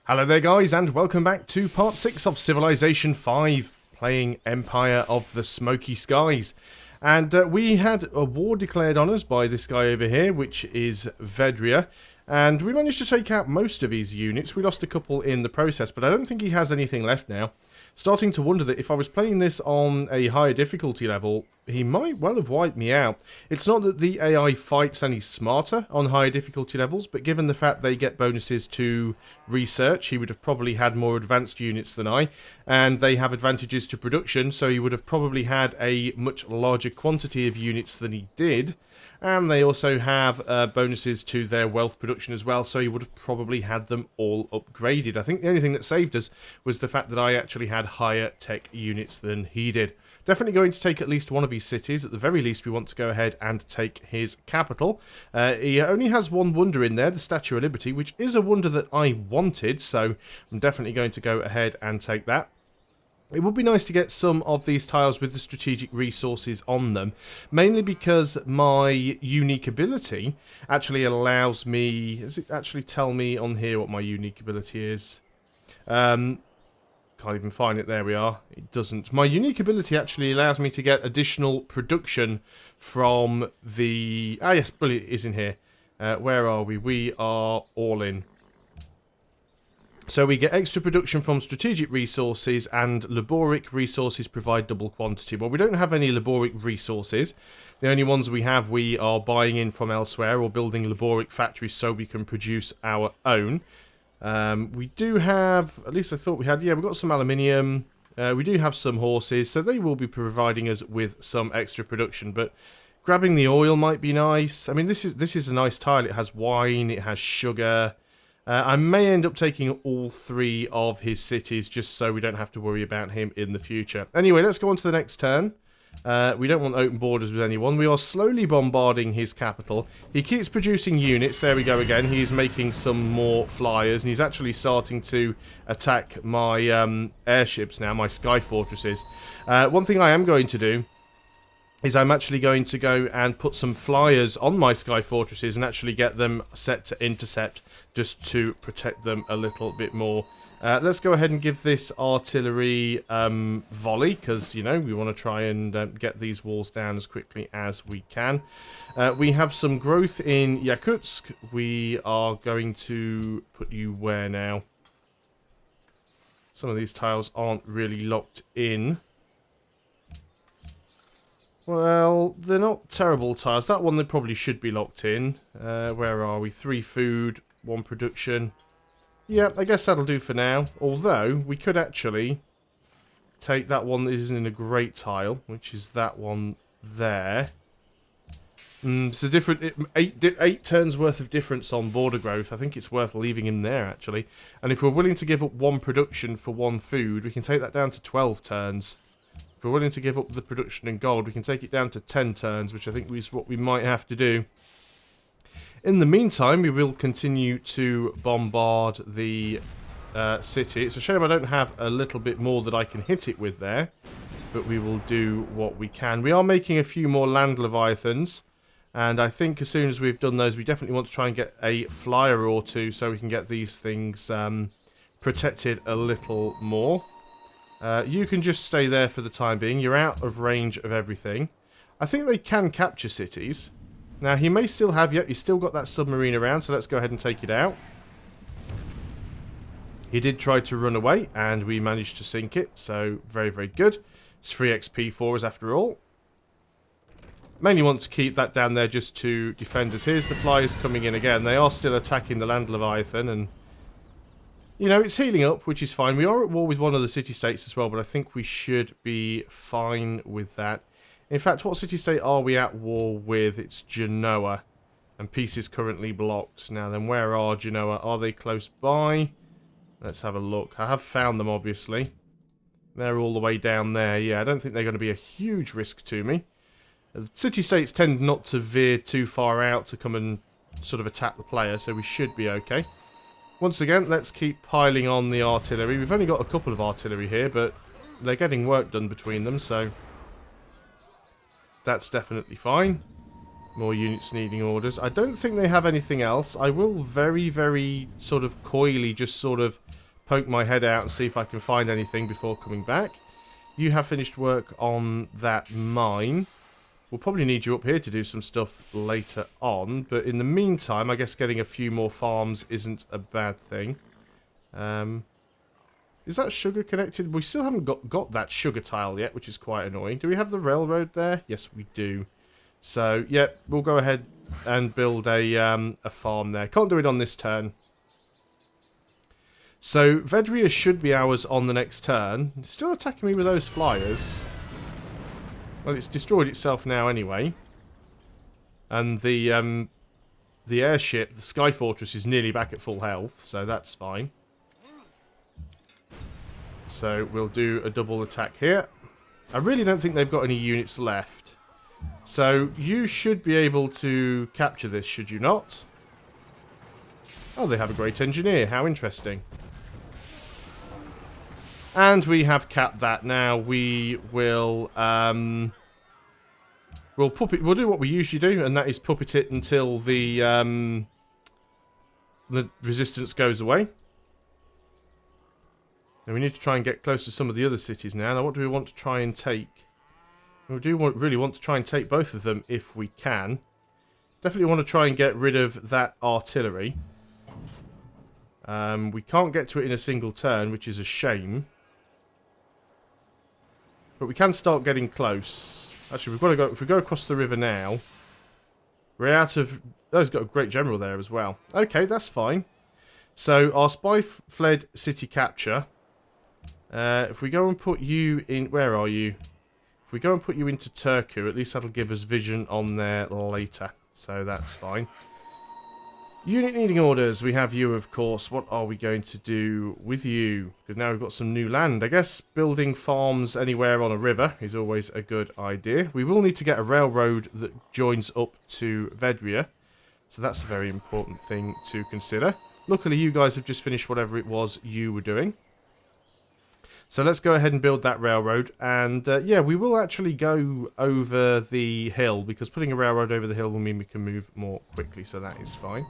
Hello there guys, and welcome back to part 6 of Civilization 5, playing Empire of the Smoky Skies. And we had a war declared on us by this guy over here, which is Vedria. And we managed to take out most of his units. We lost a couple in the process, but I don't think he has anything left now. Starting to wonder that if I was playing this on a higher difficulty level, he might well have wiped me out. It's not that the AI fights any smarter on higher difficulty levels, but given the fact they get bonuses to research, he would have probably had more advanced units than I, and they have advantages to production, so he would have probably had a much larger quantity of units than he did. And they also have bonuses to their wealth production as well, so he would have probably had them all upgraded. I think the only thing that saved us was the fact that I actually had higher tech units than he did. Definitely going to take at least one of his cities. At the very least, we want to go ahead and take his capital. He only has one wonder in there, the Statue of Liberty, which is a wonder that I wanted, so I'm definitely going to go ahead and take that. It would be nice to get some of these tiles with the strategic resources on them, mainly because my unique ability actually allows me... Does it actually tell me on here what my unique ability is? Can't even find it. There we are. It doesn't. My unique ability actually allows me to get additional production from the... Ah yes, brilliant, it is in here. Where are we? We are all in. So we get extra production from strategic resources, and laboric resources provide double quantity. Well, we don't have any laboric resources. The only ones we have we are buying in from elsewhere or building laboric factories so we can produce our own. We do have, at least I thought we had, yeah, we've got some aluminium. We do have some horses, so they will be providing us with some extra production. But grabbing the oil might be nice. I mean, this is a nice tile. It has wine, it has sugar. I may end up taking all 3 of his cities just so we don't have to worry about him in the future. Anyway, let's go on to the next turn. We don't want open borders with anyone. We are slowly bombarding his capital. He keeps producing units. There we go again. He's making some more flyers, and he's actually starting to attack my airships now, my sky fortresses. One thing I am going to do is I'm actually going to go and put some flyers on my sky fortresses and actually get them set to intercept, just to protect them a little bit more. Let's go ahead and give this artillery volley, because, you know, we want to try and get these walls down as quickly as we can. We have some growth in Yakutsk. We are going to put you where now? Some of these tiles aren't really locked in. Well, they're not terrible tiles. That one they probably should be locked in. Where are we? 3 food, 1 production. Yeah, I guess that'll do for now. Although, we could actually take that one that isn't in a great tile, which is that one there. It's a different... 8 turns worth of difference on border growth. I think it's worth leaving him there, actually. And if we're willing to give up 1 production for 1 food, we can take that down to 12 turns. If we're willing to give up the production in gold, we can take it down to 10 turns, which I think is what we might have to do. In the meantime, we will continue to bombard the city. It's a shame I don't have a little bit more that I can hit it with there, but we will do what we can. We are making a few more land Leviathans, and I think as soon as we've done those, we definitely want to try and get a flyer or 2 so we can get these things protected a little more. You can just stay there for the time being. You're out of range of everything. I think they can capture cities. Now, he may still have... Yep, he's still got that submarine around, so let's go ahead and take it out. He did try to run away, and we managed to sink it, so very, very good. It's free XP for us after all. Mainly want to keep that down there just to defend us. Here's the flyers coming in again. They are still attacking the land Leviathan, and... You know, it's healing up, which is fine. We are at war with one of the city-states as well, but I think we should be fine with that. In fact, what city-state are we at war with? It's Genoa, and peace is currently blocked. Now then, where are Genoa? Are they close by? Let's have a look. I have found them, obviously. They're all the way down there. Yeah, I don't think they're going to be a huge risk to me. City-states tend not to veer too far out to come and sort of attack the player, so we should be okay. Once again, let's keep piling on the artillery. We've only got a couple of artillery here, but they're getting work done between them, so that's definitely fine. More units needing orders. I don't think they have anything else. I will very, very sort of coyly just sort of poke my head out and see if I can find anything before coming back. You have finished work on that mine. We'll probably need you up here to do some stuff later on. But in the meantime, I guess getting a few more farms isn't a bad thing. Is that sugar connected? We still haven't got that sugar tile yet, which is quite annoying. Do we have the railroad there? Yes, we do. So, yeah, we'll go ahead and build a farm there. Can't do it on this turn. So, Vedria should be ours on the next turn. It's still attacking me with those flyers. Well, it's destroyed itself now anyway. And the airship, the Sky Fortress, is nearly back at full health, so that's fine. So, we'll do a double attack here. I really don't think they've got any units left. So, you should be able to capture this, should you not? Oh, they have a great engineer. How interesting. And we have capped that. Now, we will... we'll do what we usually do, and that is puppet it until the resistance goes away. And we need to try and get close to some of the other cities now. Now, what do we want to try and take? We do really want to try and take both of them if we can. Definitely want to try and get rid of that artillery. We can't get to it in a single turn, which is a shame. But we can start getting close. Actually, we've got to go. If we go across the river now, we're out of... Oh, he's got a great general there as well. Okay, that's fine. So, our spy fled city capture. If we go and put you in... Where are you? If we go and put you into Turku, at least that'll give us vision on there later. So that's fine. Unit needing orders. We have you, of course. What are we going to do with you? Because now we've got some new land. I guess building farms anywhere on a river is always a good idea. We will need to get a railroad that joins up to Vedria. So that's a very important thing to consider. Luckily, you guys have just finished whatever it was you were doing. So let's go ahead and build that railroad. And yeah, we will actually go over the hill, because putting a railroad over the hill will mean we can move more quickly. So that is fine.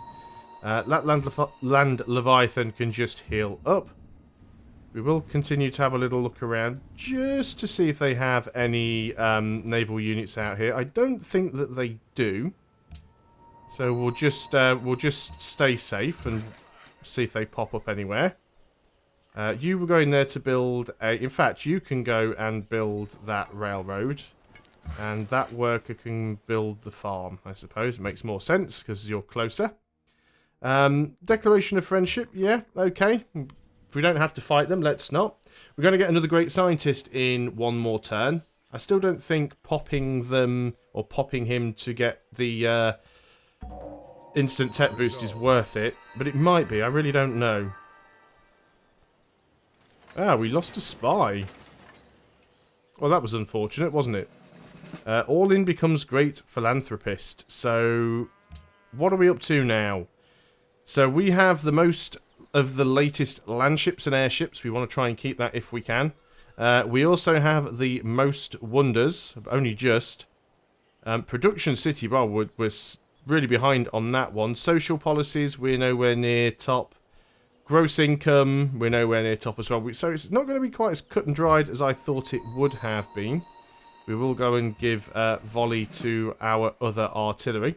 That land Leviathan can just heal up. We will continue to have a little look around just to see if they have any naval units out here. I don't think that they do. So we'll just stay safe and see if they pop up anywhere. You were going there to build a... In fact, you can go and build that railroad. And that worker can build the farm, I suppose. It makes more sense because you're closer. Declaration of friendship. Yeah, okay. If we don't have to fight them, let's not. We're going to get another great scientist in one more turn. I still don't think popping them or popping him to get the instant tech boost is worth it. But it might be. I really don't know. Ah, we lost a spy. Well, that was unfortunate, wasn't it? All in becomes great philanthropist. So, what are we up to now? So, we have the most of the latest landships and airships. We want to try and keep that if we can. We also have the most wonders, only just. Production city, well, we're really behind on that one. Social policies, we're nowhere near top. Gross income, we're nowhere near top as well. So it's not going to be quite as cut and dried as I thought it would have been. We will go and give volley to our other artillery.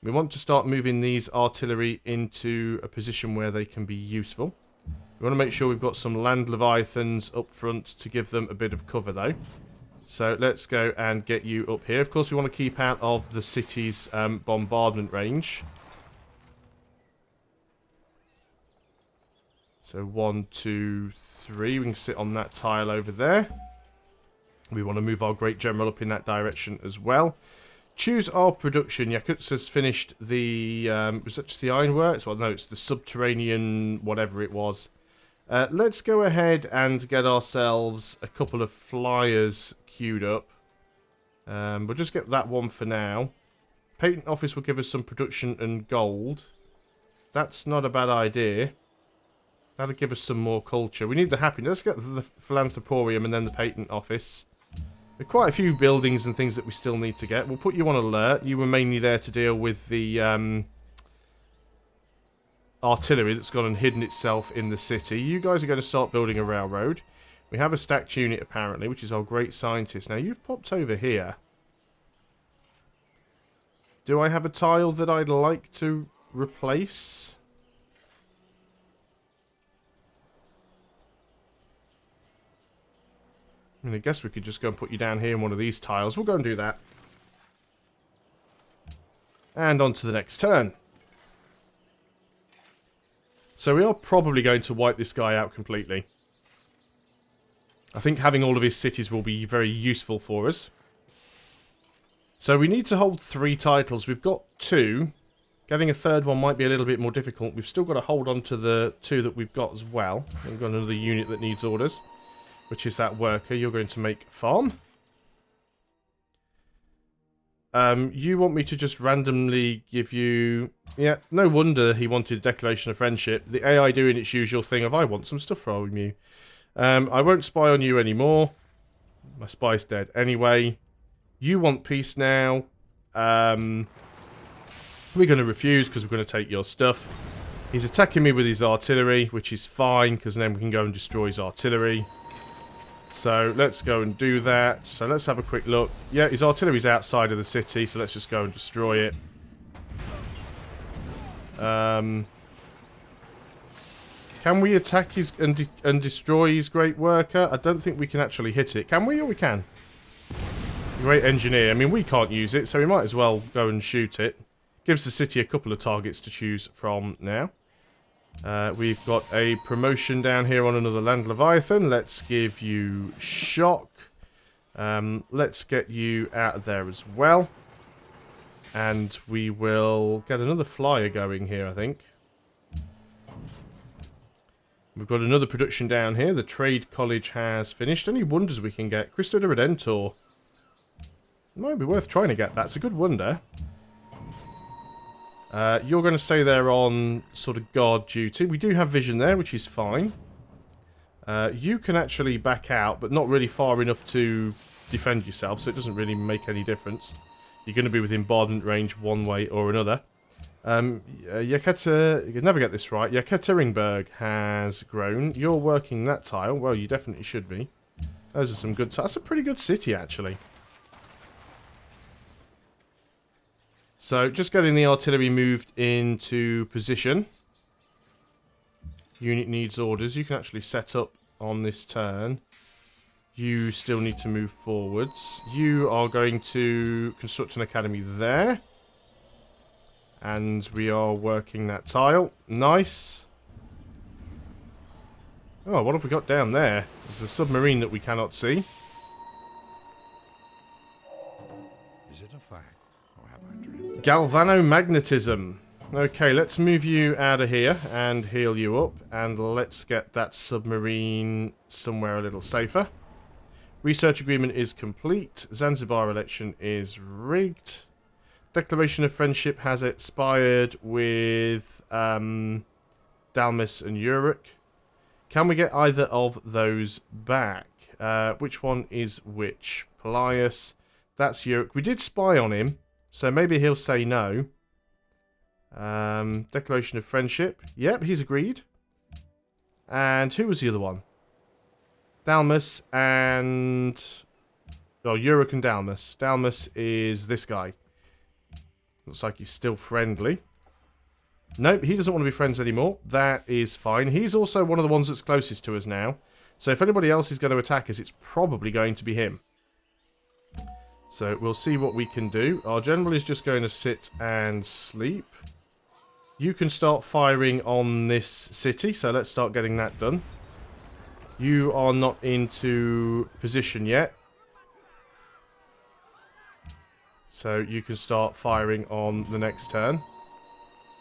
We want to start moving these artillery into a position where they can be useful. We want to make sure we've got some land Leviathans up front to give them a bit of cover though. So let's go and get you up here. Of course we want to keep out of the city's bombardment range. So 1, 2, 3. We can sit on that tile over there. We want to move our great general up in that direction as well. Choose our production. Yakutsk has finished the... was that just the ironworks? Well, no, it's the subterranean whatever it was. Let's go ahead and get ourselves a couple of flyers queued up. We'll just get that one for now. Patent office will give us some production and gold. That's not a bad idea. That'll give us some more culture. We need the happiness. Let's get the Philanthroporium and then the patent office. There are quite a few buildings and things that we still need to get. We'll put you on alert. You were mainly there to deal with the artillery that's gone and hidden itself in the city. You guys are going to start building a railroad. We have a stacked unit apparently, which is our great scientist. Now you've popped over here. Do I have a tile that I'd like to replace? I mean, I guess we could just go and put you down here in one of these tiles. We'll go and do that. And on to the next turn. So we are probably going to wipe this guy out completely. I think having all of his cities will be very useful for us. So we need to hold 3 titles. We've got 2. Getting a third one might be a little bit more difficult. We've still got to hold on to the 2 that we've got as well. We've got another unit that needs orders, which is that worker. You're going to make farm. You want me to just randomly give you... Yeah, no wonder he wanted a declaration of friendship. The AI doing its usual thing of, I want some stuff from you. I won't spy on you anymore. My spy's dead. Anyway, you want peace now. We're going to refuse because we're going to take your stuff. He's attacking me with his artillery, which is fine because then we can go and destroy his artillery. So let's go and do that. So let's have a quick look. Yeah, his artillery's outside of the city, so let's just go and destroy it. Can we attack his and destroy his great worker? I don't think we can actually hit it. Can we? Or we can? Great engineer. I mean, we can't use it, so we might as well go and shoot it. Gives the city a couple of targets to choose from now. We've got a promotion down here on another land Leviathan. Let's give you shock. Let's get you out of there as well. And we will get another flyer going here, I think. We've got another production down here. The Trade College has finished. Any wonders we can get? Cristo de Redentor. It might be worth trying to get that. It's a good wonder. You're going to stay there on sort of guard duty. We do have vision there, which is fine. You can actually back out, but not really far enough to defend yourself, so it doesn't really make any difference. You're going to be within bombardment range one way or another. You can never get this right. Yekaterinburg has grown. You're working that tile. Well, you definitely should be. Those are some good tiles. That's a pretty good city, actually. So, just getting the artillery moved into position. Unit needs orders. You can actually set up on this turn. You still need to move forwards. You are going to construct an academy there. And we are working that tile. Nice. Oh, what have we got down there? There's a submarine that we cannot see. Is it a fact, or have I dreamed? Galvanomagnetism. Okay, let's move you out of here and heal you up. And let's get that submarine somewhere a little safer. Research agreement is complete. Zanzibar election is rigged. Declaration of friendship has expired with Dalmas and Uruk. Can we get either of those back? Which one is which? Polias. That's Uruk. We did spy on him, so maybe he'll say no. Declaration of friendship. Yep, he's agreed. And who was the other one? Dalmas and... Oh, Uruk and Dalmas. Dalmas is this guy. Looks like he's still friendly. Nope, he doesn't want to be friends anymore. That is fine. He's also one of the ones that's closest to us now. So if anybody else is going to attack us, it's probably going to be him. So we'll see what we can do. Our general is just going to sit and sleep. You can start firing on this city, so let's start getting that done. You are not into position yet. So you can start firing on the next turn.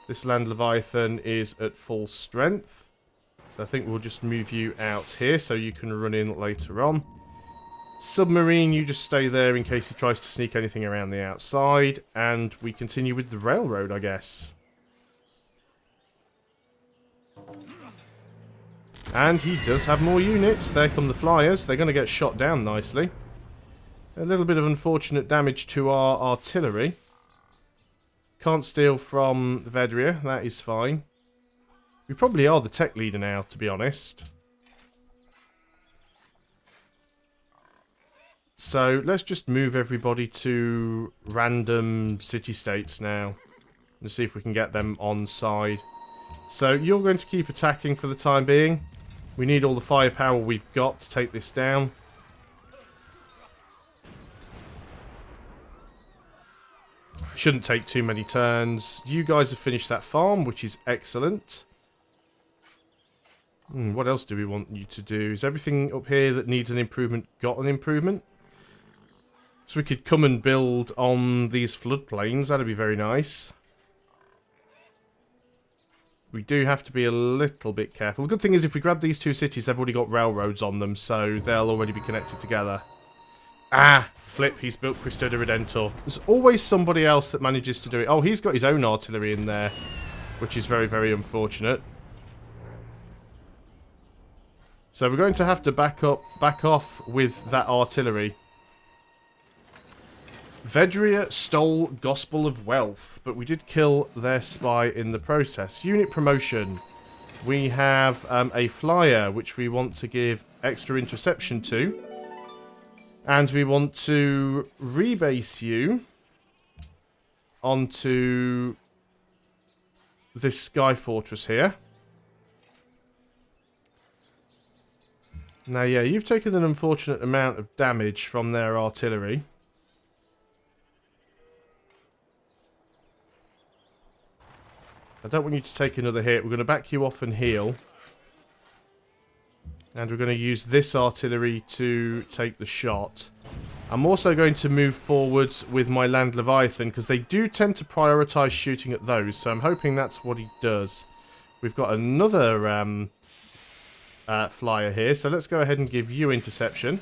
This land Leviathan is at full strength. So I think we'll just move you out here so you can run in later on. Submarine, you just stay there in case he tries to sneak anything around the outside. And we continue with the railroad, I guess. And he does have more units. There come the flyers. They're going to get shot down nicely. A little bit of unfortunate damage to our artillery. Can't steal from Vedria, that is fine. We probably are the tech leader now, to be honest. So let's just move everybody to random city-states now. And see if we can get them on side. So you're going to keep attacking for the time being. We need all the firepower we've got to take this down. Shouldn't take too many turns. You guys have finished that farm, which is excellent. What else do we want you to do? Is everything up here that needs an improvement got an improvement? So we could come and build on these floodplains. That'd be very nice. We do have to be a little bit careful. The good thing is if we grab these two cities, they've already got railroads on them, so they'll already be connected together. Ah, flip, he's built Cristo de Redentor. There's always somebody else that manages to do it. Oh, he's got his own artillery in there, which is very, very unfortunate. So we're going to have to back off with that artillery. Vedria stole Gospel of Wealth, but we did kill their spy in the process. Unit promotion. We have a flyer, which we want to give extra interception to. And we want to rebase you onto this Sky Fortress here. Now, yeah, you've taken an unfortunate amount of damage from their artillery. I don't want you to take another hit. We're going to back you off and heal. And we're going to use this artillery to take the shot. I'm also going to move forwards with my Land Leviathan, because they do tend to prioritise shooting at those. So I'm hoping that's what he does. We've got another flyer here. So let's go ahead and give you interception.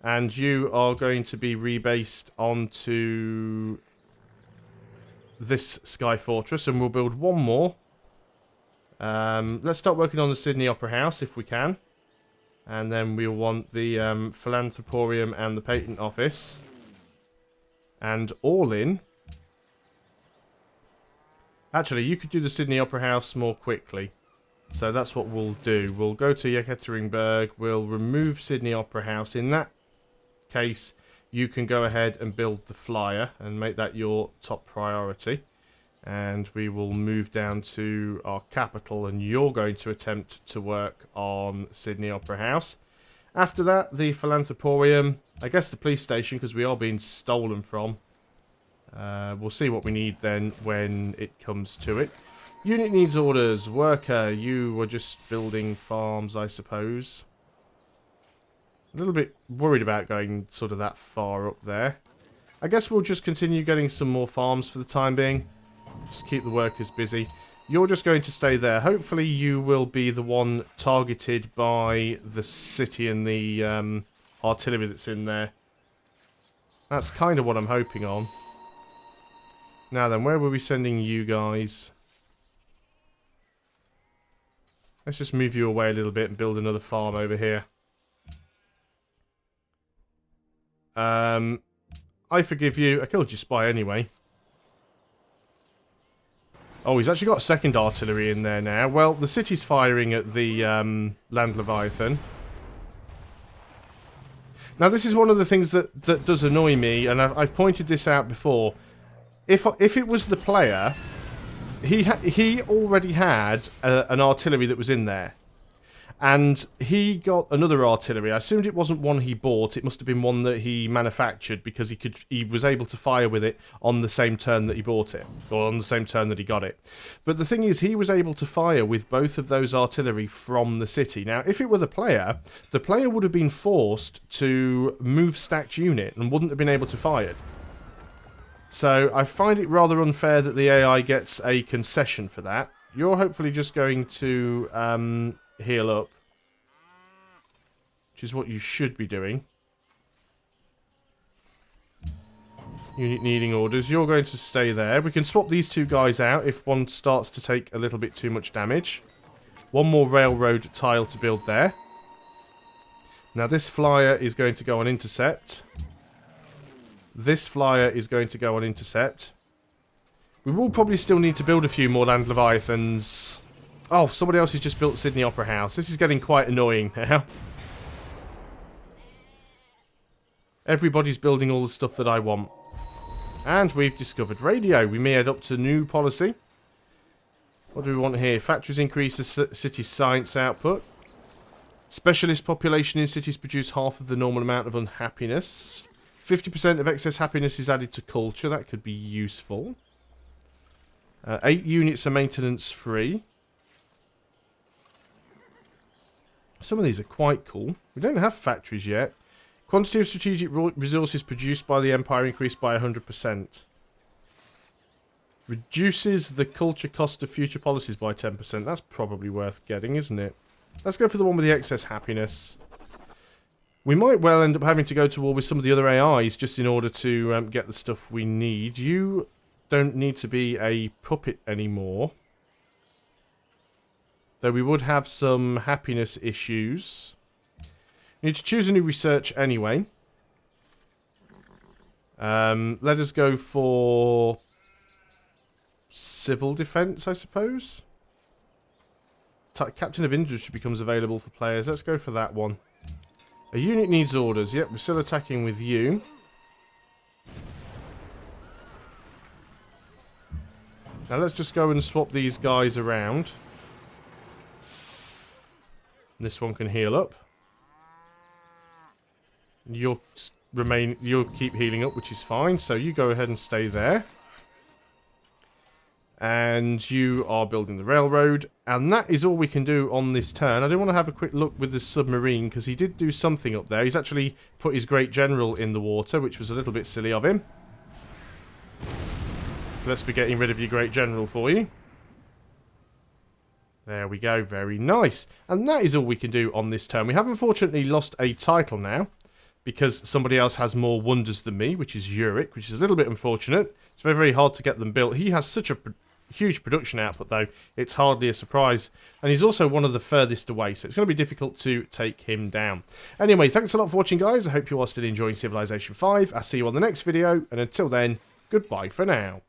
And you are going to be rebased onto this Sky Fortress. And we'll build one more. Let's start working on the Sydney Opera House if we can. And then we'll want the Philanthroporium and the Patent Office. And all in. Actually, you could do the Sydney Opera House more quickly. So that's what we'll do. We'll go to Yekaterinburg. We'll remove Sydney Opera House. In that case, you can go ahead and build the flyer and make that your top priority. And we will move down to our capital, and you're going to attempt to work on Sydney Opera House. After that, the Philanthroporium, I guess the police station, because we are being stolen from. We'll see what we need then when it comes to it. Unit needs orders. Worker, you were just building farms, I suppose. A little bit worried about going sort of that far up there. I guess we'll just continue getting some more farms for the time being. Just keep the workers busy. You're just going to stay there. Hopefully you will be the one targeted by the city and the artillery that's in there. That's kind of what I'm hoping on. Now then, where were we sending you guys? Let's just move you away a little bit and build another farm over here. I forgive you. I killed your spy anyway. Oh, he's actually got a second artillery in there now. Well, the city's firing at the Land Leviathan. Now, this is one of the things that does annoy me, and I've pointed this out before. If it was the player, he already had an artillery that was in there. And he got another artillery. I assumed it wasn't one he bought. It must have been one that he manufactured, because he was able to fire with it on the same turn that he bought it, or on the same turn that he got it. But the thing is, he was able to fire with both of those artillery from the city. Now, if it were the player would have been forced to move stacked unit and wouldn't have been able to fire it. So I find it rather unfair that the AI gets a concession for that. You're hopefully just going to heal up, which is what you should be doing. Unit needing orders. You're going to stay there. We can swap these two guys out if one starts to take a little bit too much damage. One more railroad tile to build there. Now this flyer is going to go on intercept. This flyer is going to go on intercept. We will probably still need to build a few more land Leviathans. Oh, somebody else has just built Sydney Opera House. This is getting quite annoying now. Everybody's building all the stuff that I want. And we've discovered radio. We may head up to new policy. What do we want here? Factories increase the city's science output. Specialist population in cities produce half of the normal amount of unhappiness. 50% of excess happiness is added to culture. That could be useful. 8 units are maintenance free. Some of these are quite cool. We don't have factories yet. Quantity of strategic resources produced by the Empire increased by 100%. Reduces the culture cost of future policies by 10%. That's probably worth getting, isn't it? Let's go for the one with the excess happiness. We might well end up having to go to war with some of the other AIs just in order to get the stuff we need. You don't need to be a puppet anymore. Though we would have some happiness issues. We need to choose a new research anyway. Let us go for civil defense, I suppose. Captain of Industry becomes available for players. Let's go for that one. A unit needs orders. Yep, we're still attacking with you. Now let's just go and swap these guys around. This one can heal up. You'll keep healing up, which is fine. So you go ahead and stay there. And you are building the railroad. And that is all we can do on this turn. I do want to have a quick look with the submarine, because he did do something up there. He's actually put his great general in the water, which was a little bit silly of him. So let's be getting rid of your great general for you. There we go. Very nice. And that is all we can do on this turn. We have unfortunately lost a title now, because somebody else has more wonders than me, which is Uric, which is a little bit unfortunate. It's very, very hard to get them built. He has such a huge production output, though. It's hardly a surprise. And he's also one of the furthest away, so it's going to be difficult to take him down. Anyway, thanks a lot for watching, guys. I hope you are still enjoying Civilization 5. I'll see you on the next video, and until then, goodbye for now.